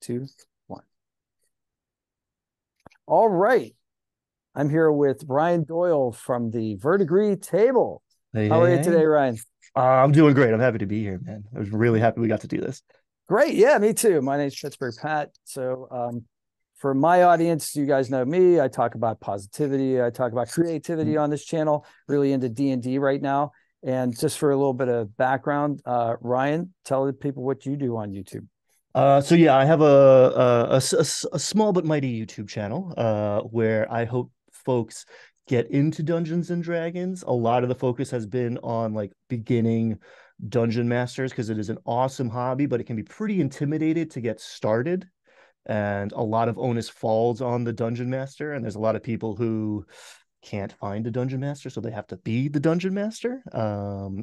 2, 1. All right. I'm here with Ryan Doyle from the Verdigris table. Hey, How hey, are you today, hey. Ryan? I'm doing great. I'm happy to be here, man. I was really happy we got to do this. Great. Yeah, me too. My name's Pittsburgh Pat. So, for my audience, you guys know me. I talk about positivity. I talk about creativity on this channel, really into D&D right now. And just for a little bit of background, Ryan, tell the people what you do on YouTube. So yeah, I have a small but mighty YouTube channel where I hope folks get into Dungeons and Dragons. A lot of the focus has been on like beginning dungeon masters because it is an awesome hobby, but it can be pretty intimidated to get started. And a lot of onus falls on the dungeon master, and there's a lot of people who can't find a dungeon master, so they have to be the dungeon master.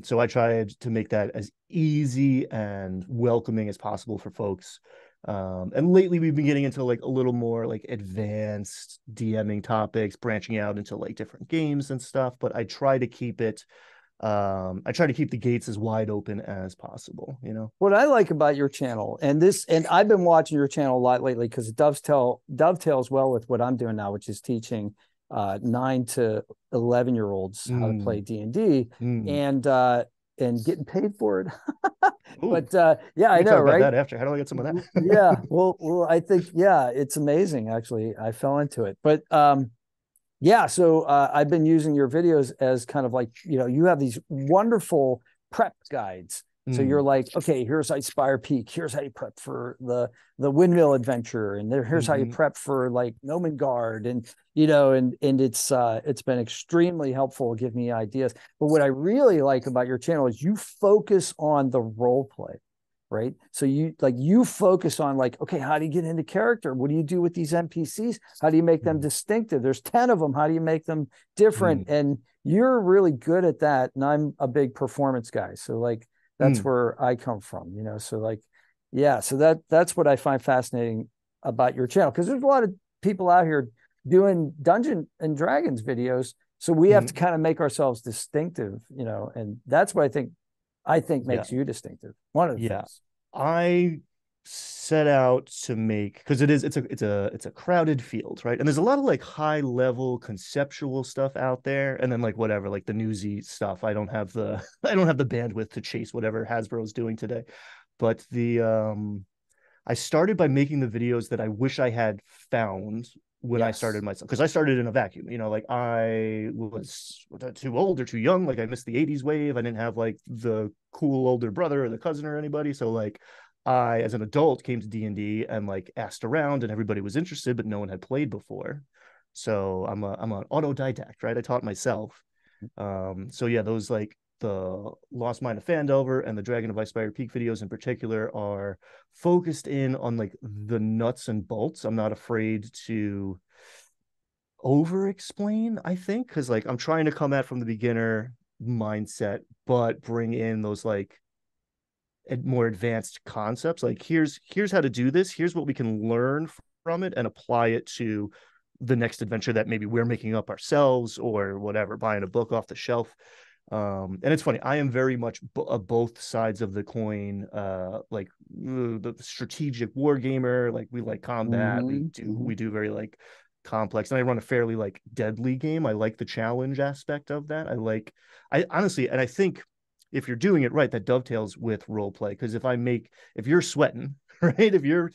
So I tried to make that as easy and welcoming as possible for folks. And lately we've been getting into like a little more like advanced DMing topics, branching out into like different games and stuff. But I try to keep the gates as wide open as possible, you know. What I like about your channel, and I've been watching your channel a lot lately because it dovetails well with what I'm doing now, which is teaching 9 to 11-year-olds how to play Mm, D&D mm. and getting paid for it. Ooh, But yeah, we I can know, talk about right? that after. How do I get some of Yeah. that? Well, I think yeah, it's amazing. Actually, I fell into it, but yeah. So I've been using your videos as kind of like you have these wonderful prep guides. So you're Mm, like, okay, here's Spire Peak. Here's how you prep for the windmill adventure, and here's how you mhm. prep for like Nomengard, and and it's been extremely helpful. Give me ideas. But what I really like about your channel is you focus on the role play, right? So you focus on like, okay, how do you get into character? What do you do with these NPCs? How do you make them Mm, distinctive? There's 10 of them. How do you make them different? mm, And you're really good at that. And I'm a big performance guy. So like that's mm. where I come from, So like, yeah, so that's what I find fascinating about your channel. Because there's a lot of people out here doing Dungeon and Dragons videos. So we have to Mhm. kind of make ourselves distinctive, and that's what I think Yeah, makes you distinctive. One of the yeah. things. I set out to make because it's a crowded field, right? And there's a lot of like high level conceptual stuff out there, and then like whatever, like the newsy stuff. I don't have the I don't have the bandwidth to chase whatever Hasbro's doing today. But the I started by making the videos that I wish I had found when I started Yes. myself, because I started in a vacuum. Like I was too old or too young. Like I missed the 80s wave. I didn't have like the cool older brother or the cousin or anybody. So like I, as an adult, came to D&D and like asked around and everybody was interested, but no one had played before. So I'm an autodidact, right? I taught myself. So yeah, those like the Lost Mine of Fandelver and the Dragon of Icespire Peak videos in particular are focused in on like the nuts and bolts. I'm not afraid to over explain, I think, because like I'm trying to come at from the beginner mindset, but bring in those like more advanced concepts. Like here's how to do this. Here's what we can learn from it and apply it to the next adventure that maybe we're making up ourselves or whatever, buying a book off the shelf. And it's funny, I am very much both sides of the coin. Like the strategic war gamer, like we like combat, we Mm-hmm. do Mm-hmm. we do very like complex, and I run a fairly like deadly game. I like the challenge aspect of that. I honestly, and I think if you're doing it right, that dovetails with role play. Because if you're sweating, right, if your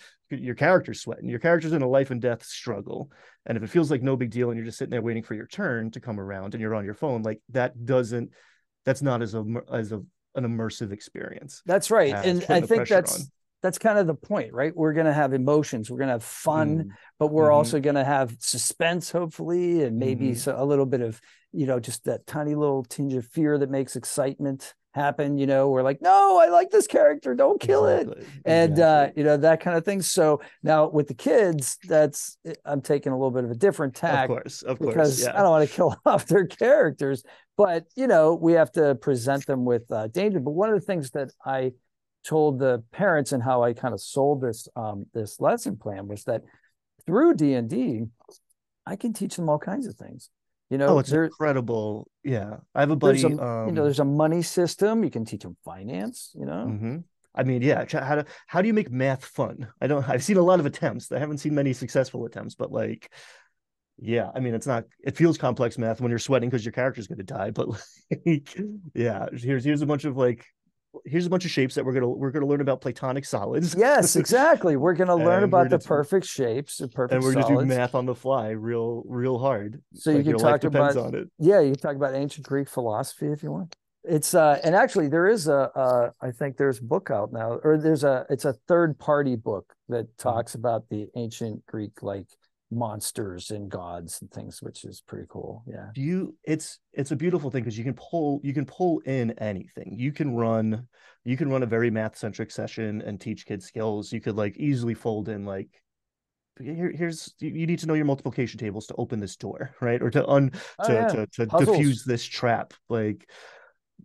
character's sweating, your character's in a life and death struggle, and if it feels like no big deal and you're just sitting there waiting for your turn to come around and you're on your phone, like that's not an immersive experience That's right. as And I putting the think pressure that's on. that's kind of the point, right? We're going to have emotions, we're going to have fun, Mm, but we're mm-hmm, also going to have suspense, hopefully, and maybe mm-hmm. so a little bit of, just that tiny little tinge of fear that makes excitement happen. We're like, no, I like this character, don't kill it. Exactly, And exactly. that kind of thing. So now with the kids, I'm taking a little bit of a different tack Of course, because I yeah. don't want to kill off their characters, but we have to present them with danger. But one of the things that I told the parents and how I kind of sold this lesson plan was that through D&D, I can teach them all kinds of things. You Oh, know, it's there incredible. Yeah, I have a there's a buddy. there's a money system. You can teach them finance. Mm-hmm. I mean, yeah, how do you make math fun? I've seen a lot of attempts. I haven't seen many successful attempts, but like, yeah, I mean, it feels complex math when you're sweating because your character's going to die, but like, yeah, here's a bunch of shapes that we're gonna learn about platonic solids. Yes, exactly. We're going to learn and about we're the gonna perfect shapes, the and perfect we're gonna do solids. math on the fly, real hard. So you Like can your life talk depends about, on it. yeah, you can talk about ancient Greek philosophy if you want. It's and actually there is I think there's a book out now, or it's a third party book that talks about the ancient Greek like monsters and gods and things, which is pretty cool. Yeah. It's a beautiful thing because you can pull in anything. You can run a very math centric session and teach kids skills. You could like easily fold in like here's you need to know your multiplication tables to open this door, right? Or Oh yeah. to Puzzles. diffuse this trap. Like,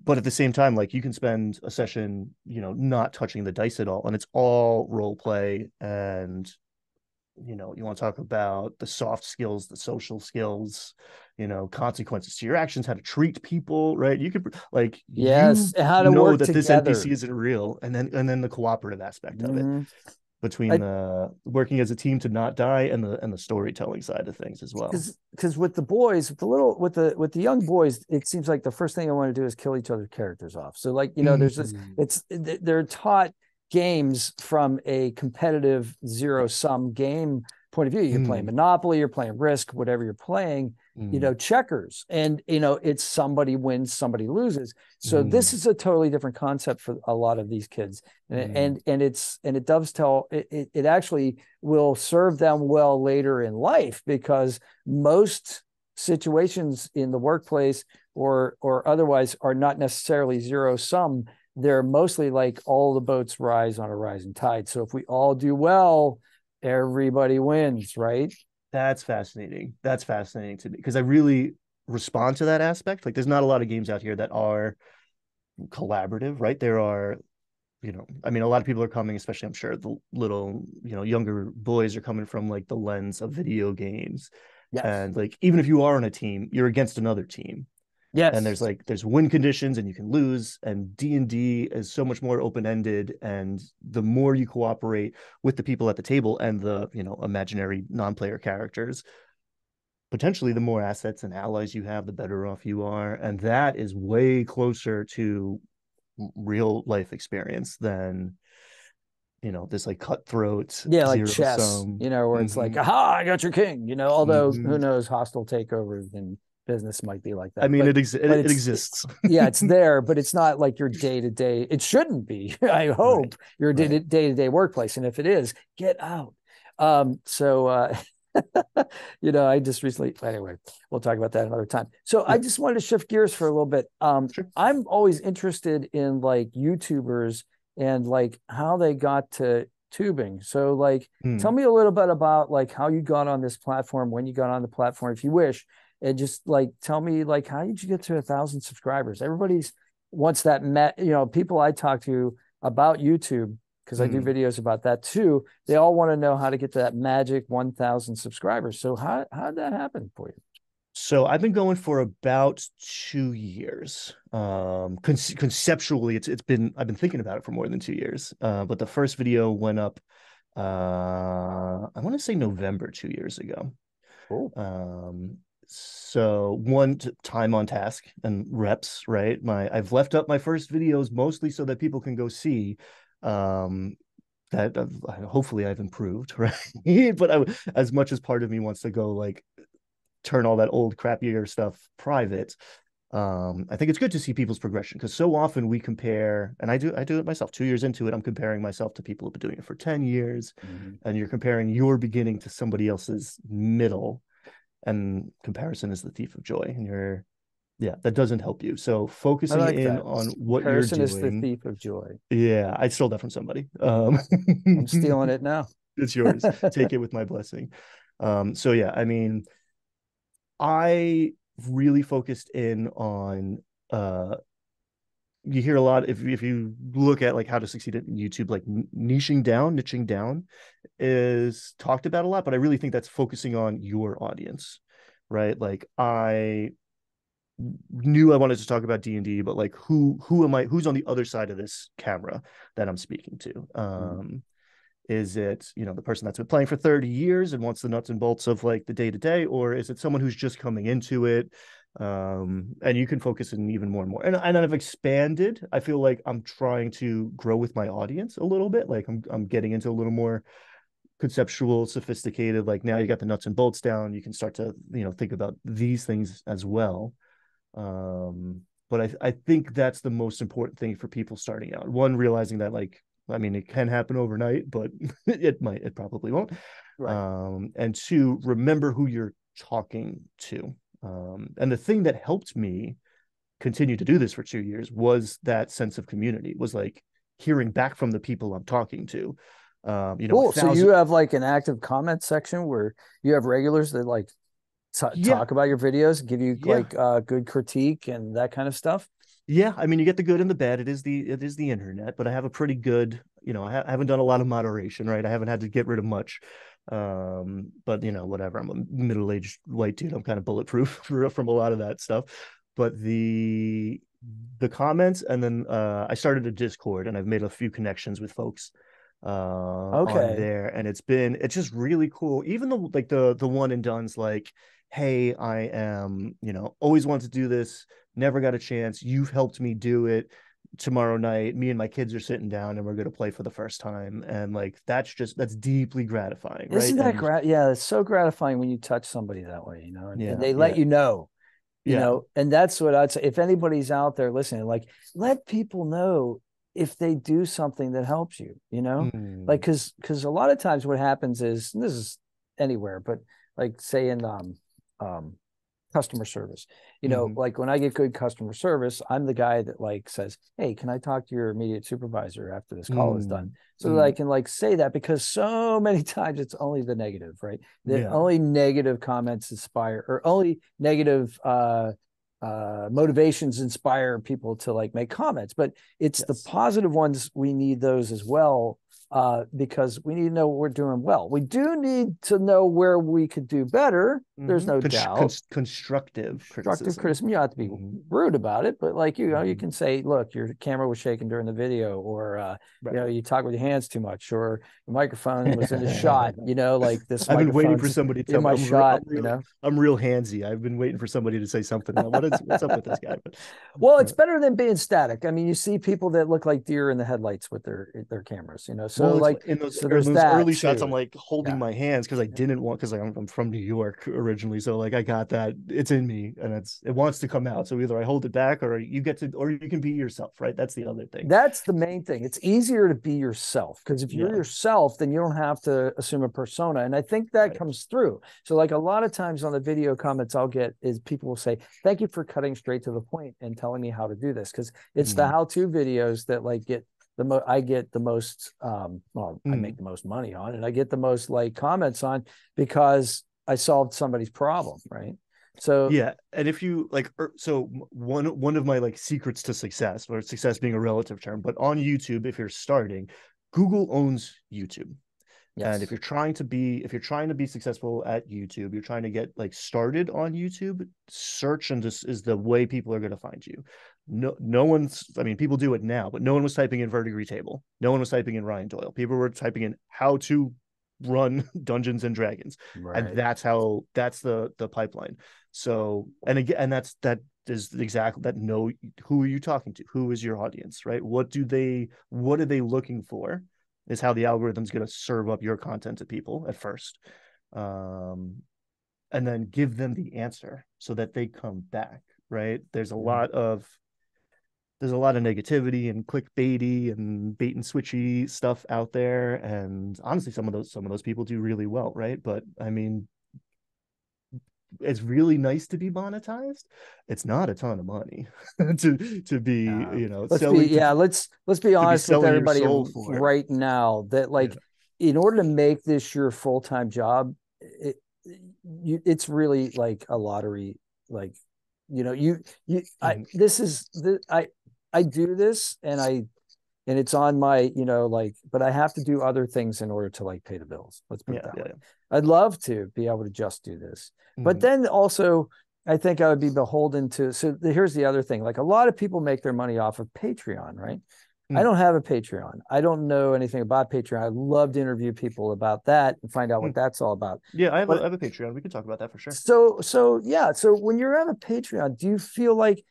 but at the same time, like you can spend a session, not touching the dice at all, and it's all role play. And you want to talk about the soft skills, the social skills, consequences to your actions, how to treat people, right? You could like Yes. you And how to know work that this together. NPC isn't real, and then the cooperative aspect of it Hmm. between I the working as a team to not die and the storytelling side of things as well. because with the boys, with the little with the young boys, it seems like the first thing I want to do is kill each other's characters off. So like, there's this, Mm, they're taught games from a competitive zero sum game point of view. You're playing mm, Monopoly, you're playing Risk, whatever you're playing, mm, checkers. And it's somebody wins, somebody loses. So this mm, is a totally different concept for a lot of these kids. And mm, it dovetail, it actually will serve them well later in life, because most situations in the workplace or otherwise are not necessarily zero sum. They're mostly like all the boats rise on a rising tide. So if we all do well, everybody wins, right? that's fascinating to me because I really respond to that aspect. Like there's not a lot of games out here that are collaborative, right? There are, I mean, a lot of people are coming, especially I'm sure the little, younger boys are coming from like the lens of video games. Yes. And like even if you are on a team, you're against another team. And Yes. there's win conditions and you can lose. And D&D is so much more open-ended. And the more you cooperate with the people at the table and the, imaginary non-player characters, potentially the more assets and allies you have, the better off you are. And that is way closer to real life experience than this like cutthroat Yeah, like zero chess, sum. where it's like, Mm-hmm. aha, I got your king, although Mm-hmm. who knows, hostile takeover in business might be like I that. mean, But it exists. yeah, it's there, but it's not like your day to day. It shouldn't be. I Right, hope your day right. to day workplace. And if it is, get out. So I just recently, anyway, we'll talk about that another time. So I Yeah, just wanted to shift gears for a little bit. sure. I'm always interested in like YouTubers and like how they got to tubing. So like, tell Hmm. me a little bit about like how you got on this platform, when you got on the platform, if you wish, and just like tell me like how did you get to 1,000 subscribers? Everybody's wants that people I talk to about YouTube, because I do Hmm. videos about that too. They all want to know how to get to that magic 1,000 subscribers. So how did that happen for you? So I've been going for about 2 years. Conceptually, I've been thinking about it for more than 2 years. But the first video went up, I want to say November 2 years ago. Cool. So one time on task and reps, right? I've left up my first videos mostly so that people can go see, um, that hopefully I've improved, right? But as much as part of me wants to go like turn all that old crappier stuff private. I think it's good to see people's progression because so often we compare, and I do it myself. 2 years into it, I'm comparing myself to people who've been doing it for 10 years, Mm-hmm. and you're comparing your beginning to somebody else's middle, and comparison is the thief of joy. And yeah, that doesn't help you. So I focusing like in that. on what you're Comparison is the doing. thief of joy. Yeah, I stole that from somebody. I'm stealing it now. It's yours. Take it with my blessing. So yeah, I mean, I really focused in on you hear a lot if you look at like how to succeed at YouTube, like niching down is talked about a lot, but I really think that's focusing on your audience, right? Like I knew I wanted to talk about D&D, but like who am I, who's on the other side of this camera that I'm speaking to? Is it, you know, the person that's been playing for 30 years and wants the nuts and bolts of like the day to day, or is it someone who's just coming into it? And you can focus in even more and more. And I've expanded. I feel like I'm trying to grow with my audience a little bit. Like I'm getting into a little more conceptual, sophisticated. Like now you got the nuts and bolts down. You can start to, you know, think about these things as well. But I think that's the most important thing for people starting out. One, realizing that like, I mean, it can happen overnight, but it probably won't. Right. And two, remember who you're talking to. And the thing that helped me continue to do this for 2 years was that sense of community, was like hearing back from the people I'm talking to. You know, Cool. So you have like an active comment section where you have regulars that like yeah, talk about your videos, give you yeah, like good critique and that kind of stuff. yeah. I mean, you get the good and the bad. It is the internet, but I have a pretty good, you know, I haven't done a lot of moderation, right? I haven't had to get rid of much. But you know, whatever. I'm a middle-aged white dude. I'm kind of bulletproof from a lot of that stuff. But the comments, and then I started a Discord, and I've made a few connections with folks on Okay. there, and it's just really cool. Even the one and done's like, hey, I am, you know, always wanted to do this, never got a chance, you've helped me do it. Tomorrow night me and my kids are sitting down and we're going to play for the first time, and like that's deeply gratifying, right? Isn't that And yeah, it's so gratifying when you touch somebody that way, you know, and yeah, they yeah, let you yeah. know, and that's what I'd say. If anybody's out there listening, like let people know if they do something that helps you, you know, like Mm, because a lot of times what happens is, and this is anywhere, but like say in um customer service, you know, mm-hmm, like when I get good customer service, I'm the guy that like says, hey, can I talk to your immediate supervisor after this call is done, mm, so that I mm, can like say that, because so many times it's only the negative, right? The yeah, only negative comments inspire, or only negative motivations inspire people to like make comments, but it's the yes. positive ones, we need those as well, because we need to know what we're doing well. We do need to know where we could do better. There's no doubt. Constructive Constructive criticism. criticism. You don't have to be Mm-hmm, rude about it, but like, you know, you mm-hmm. can say, look, your camera was shaking during the video, or you Right. know, you talk with your hands too much, or the microphone was in the shot, you know, like this I've been waiting for microphone's somebody to in tell me. my shot, you know. I'm real handsy. I've been waiting for somebody to say something. What's up with this guy? But Well, uh, it's better than being static. I mean, you see people that look like deer in the headlights with their cameras, you know. So well, it's like, in there's those that early shots, I'm too. like holding Yeah. my hands because I didn't want, because I'm from New York originally, so like I got that, it's in me and it wants to come out. So either I hold it back, or you get to, or you can be yourself, right? That's the other thing. That's the main thing. It's easier to be yourself, because if you're Yeah, yourself, then you don't have to assume a persona. And I think that right. comes through. So, like a lot of times on the video comments I'll get is people will say, thank you for cutting straight to the point and telling me how to do this. Because it's the Mm, how-to videos that like get I get the most well, I make mm. the most money on, and I get the most like comments on, because I solved somebody's problem, right? So Yeah, and if you like, so one of my like secrets to success, or success being a relative term, but on YouTube, if you're starting, Google owns YouTube. And yes. if you're trying to be successful at YouTube, you're trying to get like started on YouTube, search, and this is the way people are going to find you. No one's, I mean, people do it now, but no one was typing in Verdigris table. No one was typing in Ryan Doyle. People were typing in how to run Dungeons and Dragons. And Right. that's the pipeline. So, and again, and that is exactly that. Know who are you talking to? Who is your audience, right? What are they looking for? Is how the algorithm's going to serve up your content to people at first, um, and then give them the answer so that they come back, right? There's a lot of negativity and clickbaity and bait and switchy stuff out there, and honestly some of those people do really well, right? But I mean, it's really nice to be monetized. It's not a ton of money to be, you know, Let's be, selling yeah, let's be to be honest with selling your everybody soul for. right now, that Yeah. like, in order to make this your full-time job, it's really like a lottery. Like, you know, I Mhm. this is I do this, and it's on my, you know, like, but I have to do other things in order to like pay the bills. Let's put it Yeah, that yeah, way. yeah. I'd love to be able to just do this, but Mhm. then also I think I would be beholden to. So here's the other thing. Like a lot of people make their money off of Patreon, right? I Mm, don't have a Patreon. I don't know anything about Patreon. I'd love to interview people about that and find out what mm. that's all about. Yeah, I But have a Patreon. We can talk about that for sure. so yeah. So when you're on a Patreon, do you feel like,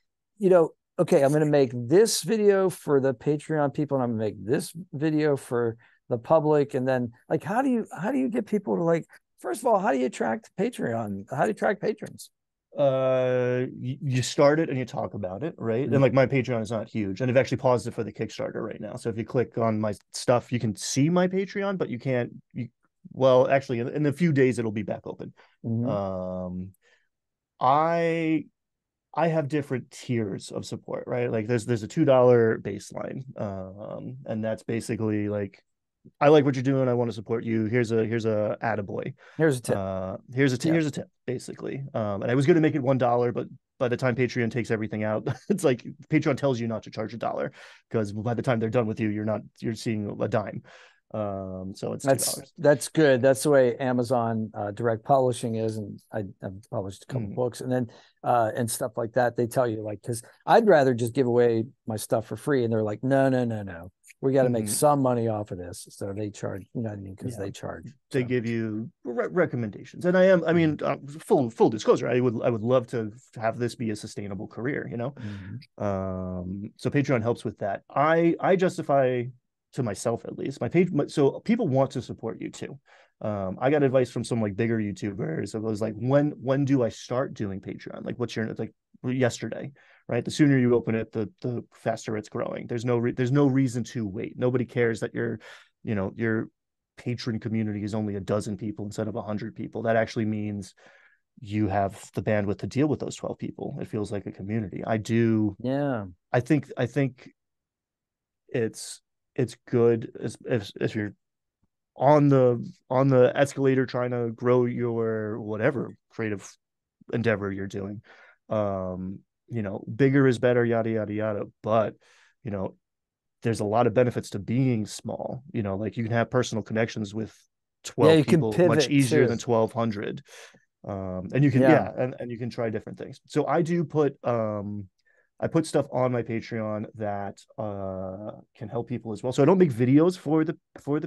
okay, I'm going to make this video for the Patreon people, and I'm going to make this video for the public, and then like, how do you get people to like? First of all, how do you attract Patreon? How do you attract patrons? You start it and you talk about it, right? And Mm-hmm. like my Patreon is not huge, and I've actually paused it for the Kickstarter right now. So if you click on my stuff, you can see my Patreon, but you can't. Well, actually, in a few days it'll be back open. Mm-hmm. Um, I I have different tiers of support, right? Like there's a $2 baseline, and that's basically like I like what you're doing. I want to support you. Here's a attaboy. Here's a tip. Tip. Here's a tip, basically. And I was going to make it $1, but by the time Patreon takes everything out, it's like Patreon tells you not to charge $1 because by the time they're done with you, you're seeing a dime. So it's That's $2. that's good. That's the way Amazon direct publishing is, and I've published a couple Mm, books, and then and stuff like that. They tell you like, because I'd rather just give away my stuff for free, and they're like, no, no, no, no, we got to make mm, some money off of this, so they charge. You know what I mean? Because yeah. they charge. They So give you recommendations, and I mhm. mean, full disclosure, I would love to have this be a sustainable career, you know. Mhm. So Patreon helps with that. I justify to myself at least my page. So people want to support you too. I got advice from some like bigger YouTubers. It was like, when do I start doing Patreon? Like, what's your like yesterday, right? The sooner you open it, the faster it's growing. There's no reason to wait. Nobody cares that your patron community is only a dozen people instead of 100 people. That actually means you have the bandwidth to deal with those 12 people. It feels like a community. Yeah, I think it's good if you're on the escalator trying to grow your whatever creative endeavor you're doing. Um, bigger is better, yada yada yada. But you know, there's a lot of benefits to being small. Like you can have personal connections with yeah. 12 You can people much pivot easier too. than 1,200. And you can, Yeah. yeah, and you can try different things. So I put stuff on my Patreon that can help people as well. So I don't make videos for the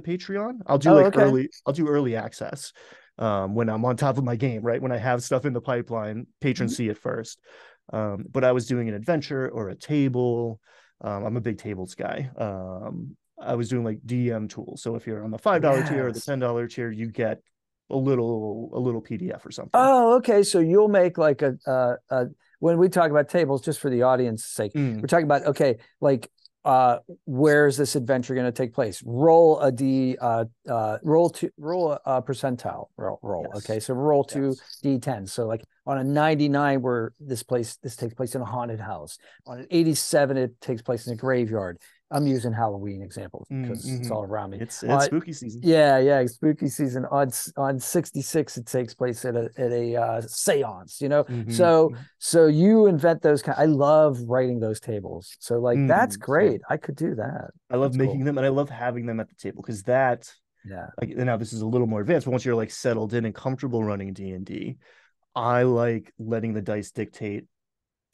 Patreon. Oh, okay. I'll do early access when I'm on top of my game, right? When I have stuff in the pipeline, patrons Mhm. see it first. But I was doing an adventure or a table. I'm a big tables guy. I was doing like DM tools. So if you're on the $5 tier or the Yes. $10 tier, you get a little PDF or something. Oh, okay. So you'll make like when we talk about tables, just for the audience's sake, Mm, we're talking about, okay, like where's this adventure going to take place? Roll a D, roll a percentile roll. Okay, yes. so roll two Yes. D10. So like on a 99, where this takes place in a haunted house. On an 87, it takes place in a graveyard. I'm using Halloween examples because it's Mm-hmm. all around me. It's spooky season. Yeah, spooky season. On 66, it takes place at a seance, So Mm-hmm. so you invent those I love writing those tables. So like that's great. Same. I could do that. I love That's making cool. them and I love having them at the table because that Yeah. like now this is a little more advanced, but once you're like settled in and comfortable running D&D, I like letting the dice dictate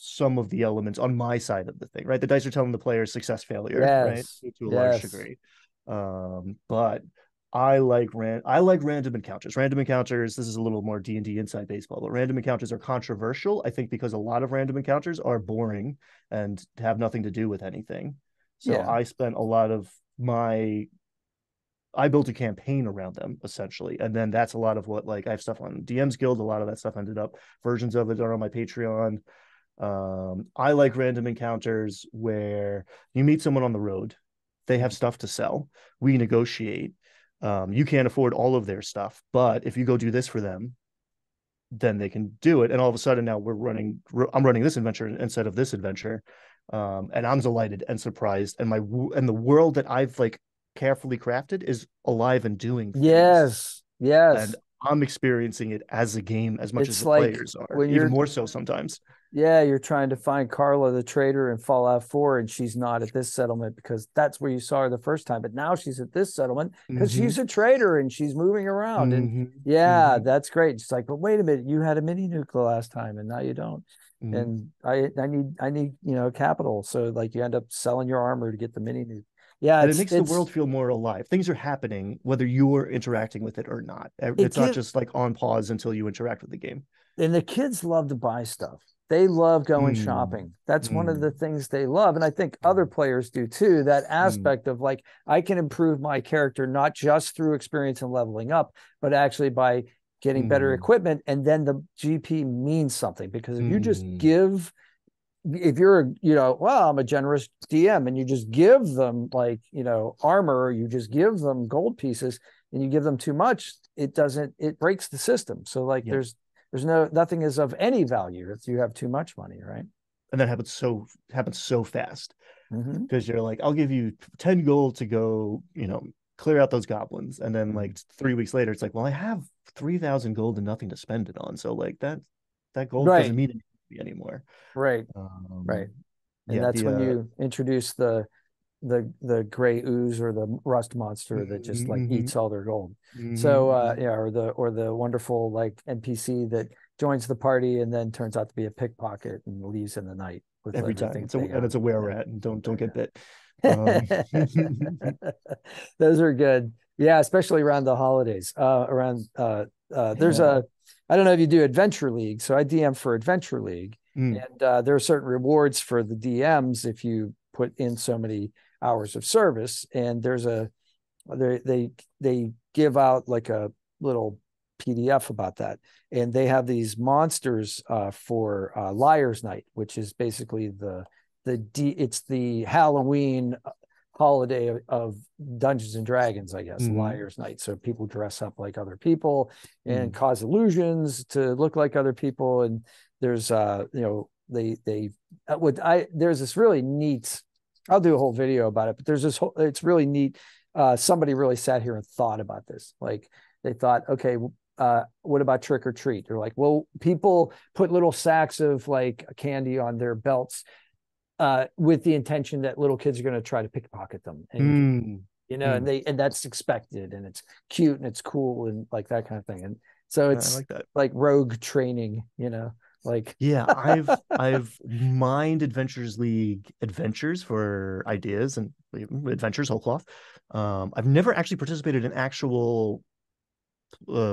some of the elements on my side of the thing, right? The dice are telling the player success failure, right? Yes. To a large Yes. degree. But I like random encounters. Random encounters, this is a little more D&D inside baseball, but random encounters are controversial, I think, because a lot of random encounters are boring and have nothing to do with anything. So Yeah. I spent a lot of my I built a campaign around them essentially. And then that's a lot of what like I have stuff on DM's Guild. A lot of that stuff ended up versions of it are on my Patreon. I like random encounters where you meet someone on the road, they have stuff to sell, we negotiate. You can't afford all of their stuff, but if you go do this for them, then they can do it. And all of a sudden now I'm running this adventure instead of this adventure. And I'm delighted and surprised. And the world that I've like carefully crafted is alive and doing things. Yes. And Yes. I'm experiencing it as a game as much as It's the like players are, when even you're more so sometimes. Yeah, you're trying to find Carla the traitor in Fallout 4, and she's not at this settlement because that's where you saw her the first time. But now she's at this settlement because Mm-hmm. she's a traitor and she's moving around. And Mm-hmm. yeah, Mm-hmm. that's great. It's like, but wait a minute, you had a mini nuke the last time and now you don't. Mm-hmm. And I need, capital. So like you end up selling your armor to get the mini nuke. Yeah, And it it's makes the it's world feel more alive. Things are happening whether you're interacting with it or not. it It's not gives just like on pause until you interact with the game. and the kids love to buy stuff. They love going Mm, shopping. That's one of mm, the things they love. And I think other players do too. That mm, aspect of like, I can improve my character not just through experience and leveling up, but actually by getting better mm, equipment. And then the GP means something because mm, if you're, well, I'm a generous DM and you just give them like, armor, or you just give them gold pieces and you give them too much, it breaks the system. So like yeah. there's nothing is of any value if you have too much money, right? And that happens so fast Mm-hmm. because you're like, I'll give you 10 gold to go, clear out those goblins. And then Mm-hmm. like 3 weeks later, it's like, well, I have 3,000 gold and nothing to spend it on. So like that gold doesn't Right, mean anything to me anymore. right, right. Um, And yeah, that's when you introduce the gray ooze or the rust monster that just like mhm, eats all their gold. So mhm. yeah, or the wonderful like NPC that joins the party and then turns out to be a pickpocket and leaves in the night with Every time. everything they It's own. a were Yeah. rat, and don't There get bit. you Um, go. Those are good. Yeah, especially around the holidays. Around there's yeah. a I don't know if you do Adventure League. So I DM for Adventure League, Mm, and there are certain rewards for the DMs if you put in so many hours of service. And they give out like a little PDF about that, and they have these monsters for Liar's Night, which is basically it's the Halloween holiday of Dungeons and Dragons, I guess, mm, Liar's Night. So people dress up like other people and mm, cause illusions to look like other people. And there's they what I there's this really neat. I'll do a whole video about it, but it's really neat. Somebody really sat here and thought about this. Like they thought, okay, what about trick or treat? They're like, well, people put little sacks of like candy on their belts with the intention that little kids are going to try to pickpocket them, and mm, mm. and that's expected, and it's cute and it's cool and like that kind of thing. And so I it's like that. like rogue training, like Yeah, I've mined Adventures League adventures for ideas and adventures whole cloth. I've never actually participated in actual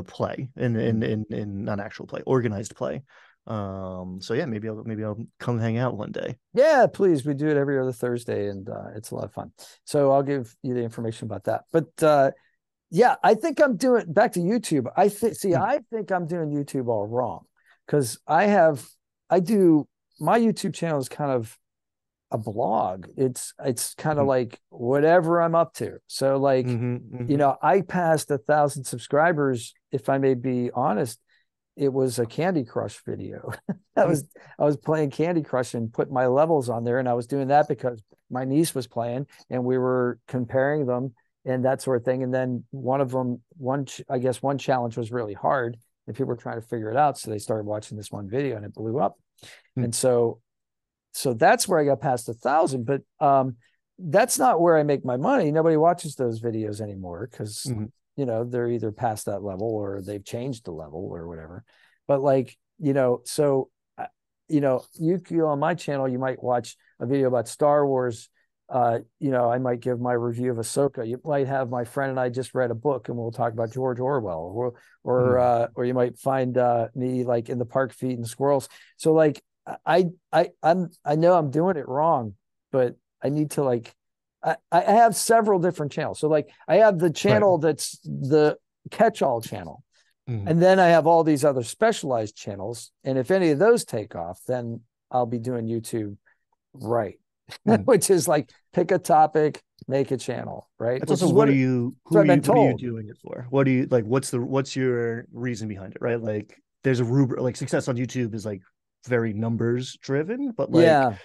play in not actual play, organized play. So yeah, maybe I'll come hang out one day. yeah, please. We do it every other Thursday, and it's a lot of fun. So I'll give you the information about that. But yeah, I think I'm doing back to YouTube. Mm, I think I'm doing YouTube all wrong because I do my YouTube channel is kind of a blog. It's kind of mm, like whatever I'm up to. So like, mhm, mhm, I passed 1,000 subscribers. If I may be honest, it was a Candy Crush video. I mm, was I was playing Candy Crush and put my levels on there, and I was doing that because my niece was playing, and we were comparing them and that sort of thing. And then I guess one challenge was really hard, and people were trying to figure it out, so they started watching this one video, and it blew up. mm, And so that's where I got past 1,000. But that's not where I make my money. Nobody watches those videos anymore because mhm. they're either past that level or they've changed the level or whatever. But like so you on my channel, you might watch a video about Star Wars. I might give my review of Ahsoka. You might have my friend and I just read a book and we'll talk about George Orwell, Mm. or you might find me like in the park feeding squirrels. So like I know I'm doing it wrong, but I need to like I have several different channels. So like I have the Right. channel that's the catch-all channel. Mm, And then I have all these other specialized channels. And if any of those take off, then I'll be doing YouTube right. mm. Which is like pick a topic, make a channel, right? It's Which also is what are you what who are I've been you what are you told. doing it for? What do you like? What's your reason behind it? Right? Like there's a rubric like success on YouTube is like very numbers driven, but like Yeah.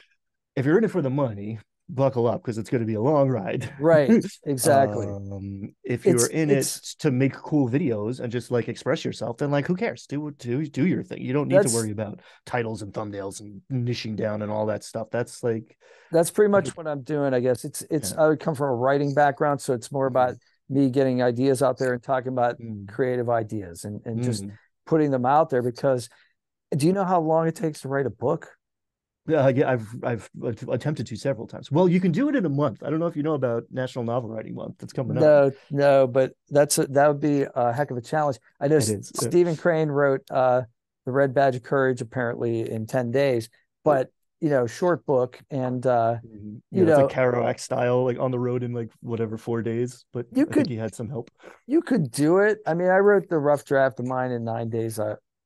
if you're in it for the money, buckle up because it's going to be a long ride. Right. Exactly. If you're It's in it it's to make cool videos and just like express yourself, then like who cares? Do your thing. You don't need to that's worry about titles and thumbnails and niching down and all that stuff. That's like, that's pretty much what I'm doing, I guess. It's yeah. I would come from a writing background, so it's more about me getting ideas out there and talking about Mm, creative ideas and just mm. putting them out there because do you know how long it takes to write a book? Yeah, I've attempted to several times. Well, you can do it in a month. I don't know if you know about National Novel Writing Month that's coming up. No, no, but that would be a heck of a challenge. I know It is. Stephen Crane wrote The Red Badge of Courage apparently in 10 days, but short book and Yeah, it's like Kerouac style, like on the road in like whatever 4 days. But you I think could he had some help. you could do it. I mean, I wrote the rough draft of mine in 9 days,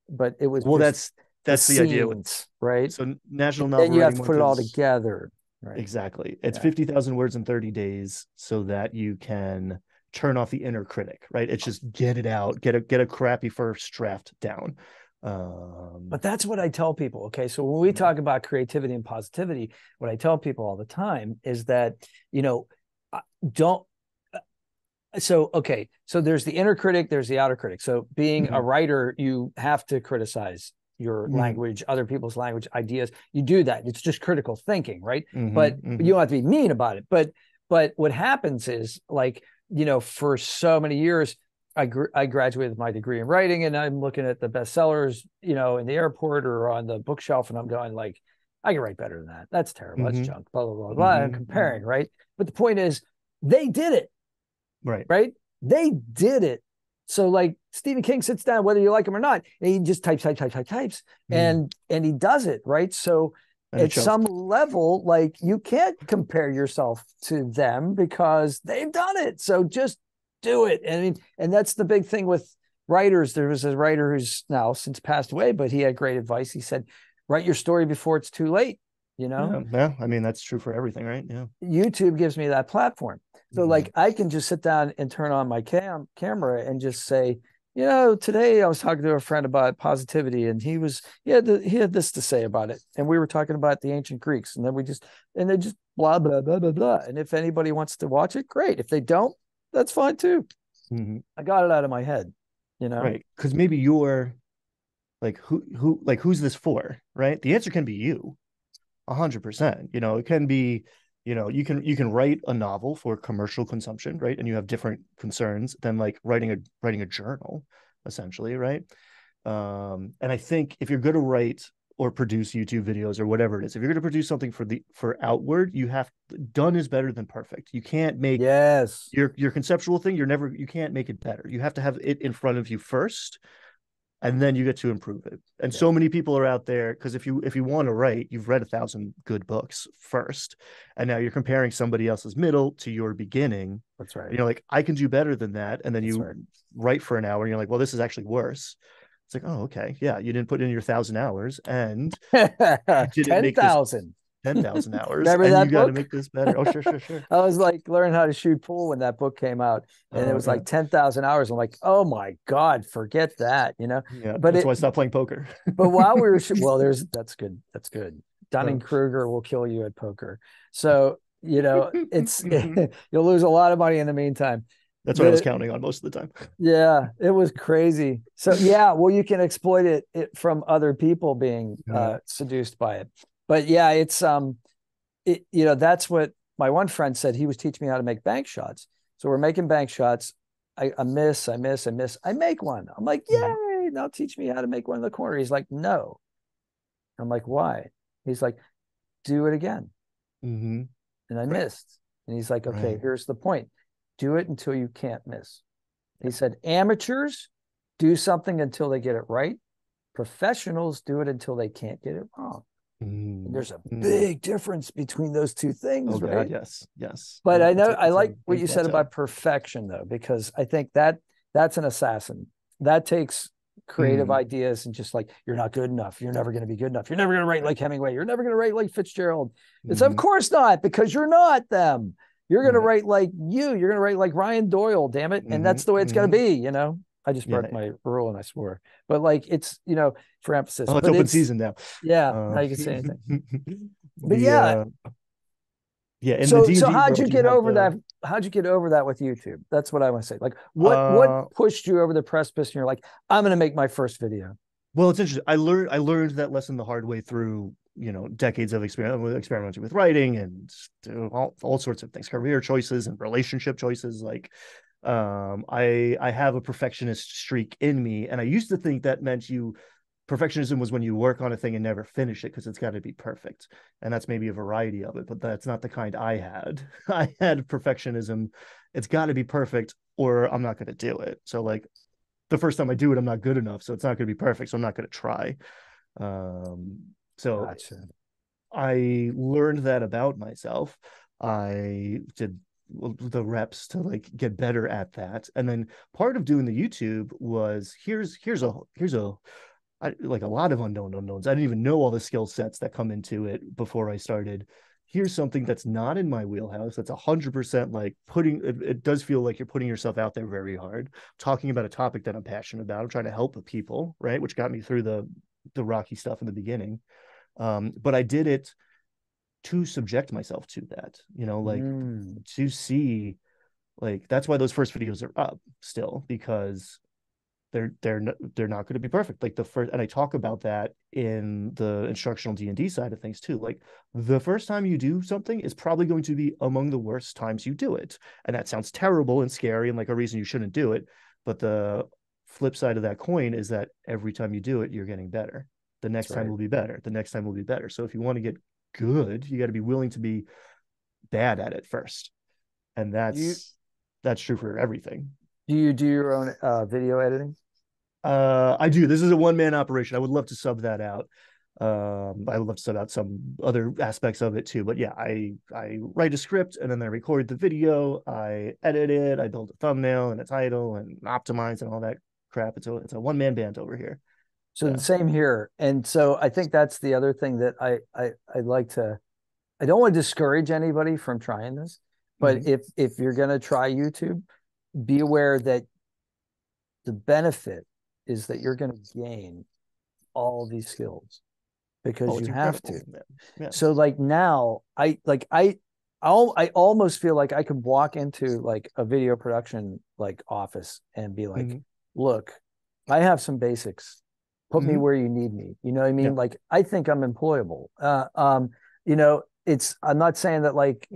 but it was Well, just the that's the idea with scenes, right? so National Then Novel you have Writing to put Month it all is together, right? exactly. It's Yeah. 50,000 words in 30 days so that you can turn off the inner critic, right? It's just get it out, get a crappy first draft down. But that's what I tell people. Okay. So when we talk about creativity and positivity, what I tell people all the time is that, don't. Okay. So there's the inner critic, there's the outer critic. So being a writer, you have to criticize your language, other people's language, ideas. You do that. It's just critical thinking, right? But you don't have to be mean about it. But what happens is like, for so many years, I graduated with my degree in writing and I'm looking at the bestsellers, in the airport or on the bookshelf. And I'm going like, I can write better than that. That's terrible. That's junk, blah, blah, blah, blah. I'm comparing, right? But the point is they did it, Right. right? They did it. So like Stephen King sits down, whether you like him or not, and he just types, and he does it, right? So at some level, like you can't compare yourself to them because they've done it. So just do it. And that's the big thing with writers. There was a writer who's now since passed away, but he had great advice. He said, write your story before it's too late. Yeah. I mean, that's true for everything, right? Yeah. YouTube gives me that platform. So like I can just sit down and turn on my camera and just say, today I was talking to a friend about positivity and he had this to say about it. And we were talking about the ancient Greeks and then they just blah, blah, blah, blah, blah. And if anybody wants to watch it, great. If they don't, that's fine too. I got it out of my head, Right. Because maybe you're like, who's this for? Right. The answer can be you. 100%. It can be, you can write a novel for commercial consumption, right? And you have different concerns than like writing a journal, essentially, right? And I think if you're going to write or produce YouTube videos or whatever it is, if you're going to produce something for outward, you have done is better than perfect. You can't make your conceptual thing. You can't make it better. You have to have it in front of you first and then you get to improve it. And so many people are out there because if you want to write, you've read 1,000 good books first, and now you're comparing somebody else's middle to your beginning. That's right. And you're like, I can do better than that, and then you write for an hour, and you're like, well, this is actually worse. It's like, oh, okay, yeah, you didn't put in your 1,000 hours, and you didn't make this 10,000 hours. Remember and that you got to book? make this better. Oh, sure. I was like learning how to shoot pool when that book came out, and it was like 10,000 hours. I'm like, oh my God, forget that, Yeah, but that's why I stopped playing poker. But while we were, that's good. That's good. Dunning-Kruger will kill you at poker. So, it's, you'll lose a lot of money in the meantime. That's what I was counting on most of the time. Yeah, it was crazy. So yeah, well, you can exploit it from other people being seduced by it. But yeah, it's that's what my one friend said. He was teaching me how to make bank shots. So we're making bank shots. I miss. I make one. I'm like, yay! Now teach me how to make one in the corner. He's like, no. I'm like, why? He's like, do it again. And I missed. And he's like, okay, here's the point. Do it until you can't miss. He said, amateurs do something until they get it right. Professionals do it until they can't get it wrong. And there's a big difference between those two things, right? God, yes. But I know I like what you said about perfection, though, because I think that's an assassin. That takes creative ideas and just like, you're not good enough. You're never going to be good enough. You're never going to write like Hemingway. You're never going to write like Fitzgerald. It's of course not, because you're not them. You're going to write like you. You're going to write like Ryan Doyle, damn it. And that's the way it's going to be, I just broke my rule and I swore. But like, it's, for emphasis. Oh, it's open season now. Yeah, now you can say anything. But Yeah, in the So D&D how'd you world, you get have over the that? How'd you get over that with YouTube? That's what I want to say. Like what uh pushed you over the precipice and you're like, I'm gonna make my first video. well, it's interesting. I learned that lesson the hard way through, decades of experimenting with writing and all sorts of things, career choices and relationship choices. Like, I have a perfectionist streak in me, and I used to think that meant perfectionism was when you work on a thing and never finish it because it's got to be perfect. And that's maybe a variety of it, but that's not the kind I had. I had perfectionism. It's got to be perfect or I'm not going to do it. So like the first time I do it, I'm not good enough. So it's not going to be perfect. So I'm not going to try. So Gotcha. I learned that about myself. I did the reps to like get better at that. And then part of doing the YouTube was like a lot of unknown unknowns. I didn't even know all the skill sets that come into it before I started. Here's something that's not in my wheelhouse. That's 100% like it does feel like you're putting yourself out there very hard, talking about a topic that I'm passionate about. I'm trying to help people, right? Which got me through the rocky stuff in the beginning. But I did it to subject myself to that, like to see, like that's why those first videos are up still, because they're not going to be perfect. Like the first, and I talk about that in the instructional D&D side of things too. Like the first time you do something is probably going to be among the worst times you do it, and that sounds terrible and scary and like a reason you shouldn't do it. But the flip side of that coin is that every time you do it, you're getting better. The next That's time right. will be better. The next time will be better. So if you want to get good, you got to be willing to be bad at it first, and Do you that's true for everything. do your own video editing? I do. This is a one man operation. I would love to sub that out. I would love to sub out some other aspects of it too. But yeah, I write a script and then I record the video. I edit it. I build a thumbnail and a title and optimize and all that crap. It's a one man band over here. So the So same here. And so I think that's the other thing that I like to, I don't want to discourage anybody from trying this, but mhm. if you're going to try YouTube, be aware that the benefit is that you're going to gain all these skills because Oh, you it's have incredible, to. man. Yeah. So like now I almost feel like I could walk into like a video production like office and be like, Mm-hmm. look, I have some basics. Put me Mm-hmm. where you need me. You know what I Yeah. mean? Like I think I'm employable. I'm not saying that like,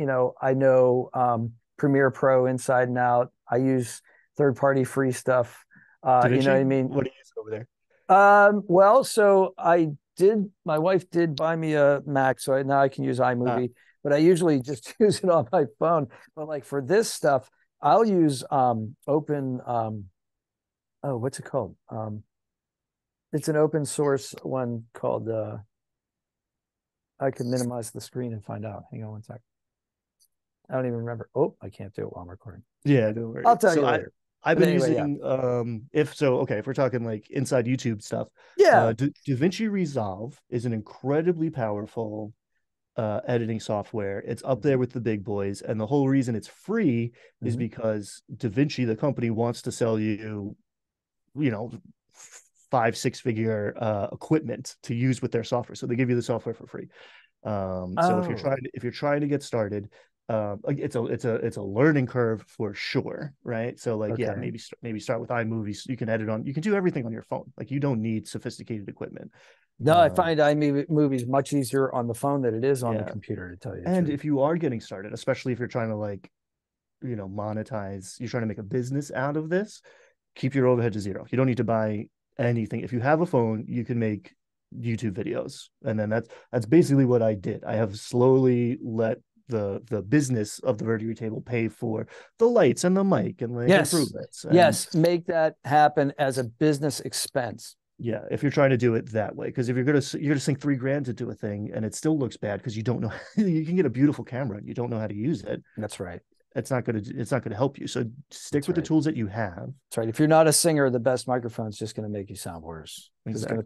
I know Premiere Pro inside and out. I use third party free stuff. Da You know what Vinci, I mean? what do you use over there? Well, so my wife did buy me a Mac, so now I can use Uh, iMovie, but I usually just use it on my phone. But like for this stuff, I'll use open oh, what's it called? It's an open source one called I can minimize the screen and find out. Hang on one sec. I don't even remember. Oh, I can't do it while I'm recording. yeah, don't I'll worry. tell So you later. I've But been anyway, yeah. using if so okay, if we're talking like inside YouTube stuff, Yeah. DaVinci Resolve is an incredibly powerful editing software. It's up there with the big boys, and the whole reason it's free is Mm-hmm. because DaVinci, the company, wants to sell you, you know, 5 6 figure equipment to use with their software. So they give you the software for free. So Oh, if you're trying to get started, it's a learning curve for sure, right? So like yeah, okay. maybe start with iMovie. You can edit on, you can do everything on your phone. Like you don't need sophisticated equipment. No, I Um, find iMovies much easier on the phone than it is on the yeah, computer, to tell you the and truth. if you are getting started, especially if you're trying to like monetize, you're trying to make a business out of this, keep your overhead to zero. You don't need to buy anything. If you have a phone, you can make YouTube videos. And then that's basically what I did. I have slowly let the business of the Verdigris table pay for the lights and the mic and like Yes. improvements. And Yes. Make that happen as a business expense. yeah, if you're trying to do it that way, because if you're gonna sink 3 grand to do a thing and it still looks bad because you don't know, you can get a beautiful camera and you don't know how to use it. That's right. It's not gonna help you. So stick That's with the right. tools that you have. That's right. If you're not a singer, the best microphone is just going to make you sound worse because Exactly.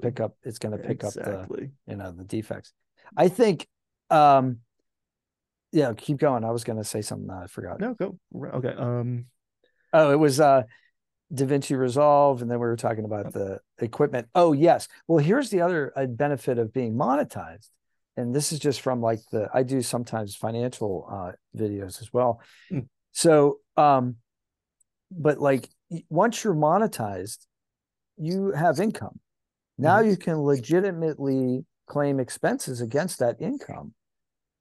it's going to pick up Exactly. the defects. I think, um, yeah, keep going. I was going to say something. I forgot. No, go. Okay. Oh, it was, DaVinci Resolve, and then we were talking about the equipment. Oh, yes. Well, here's the other benefit of being monetized and this is just from like I do sometimes financial videos as well. Mm. So, but like once you're monetized, you have income. Now Mm-hmm. you can legitimately claim expenses against that income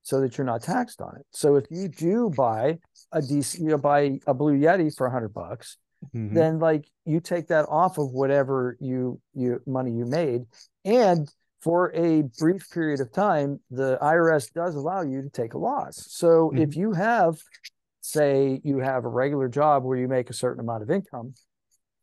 so that you're not taxed on it. So if you do buy buy a Blue Yeti for $100, Mm-hmm. then like you take that off of whatever money you made. And for a brief period of time, the IRS does allow you to take a loss. So Mm-hmm. if you have, say, you have a regular job where you make a certain amount of income,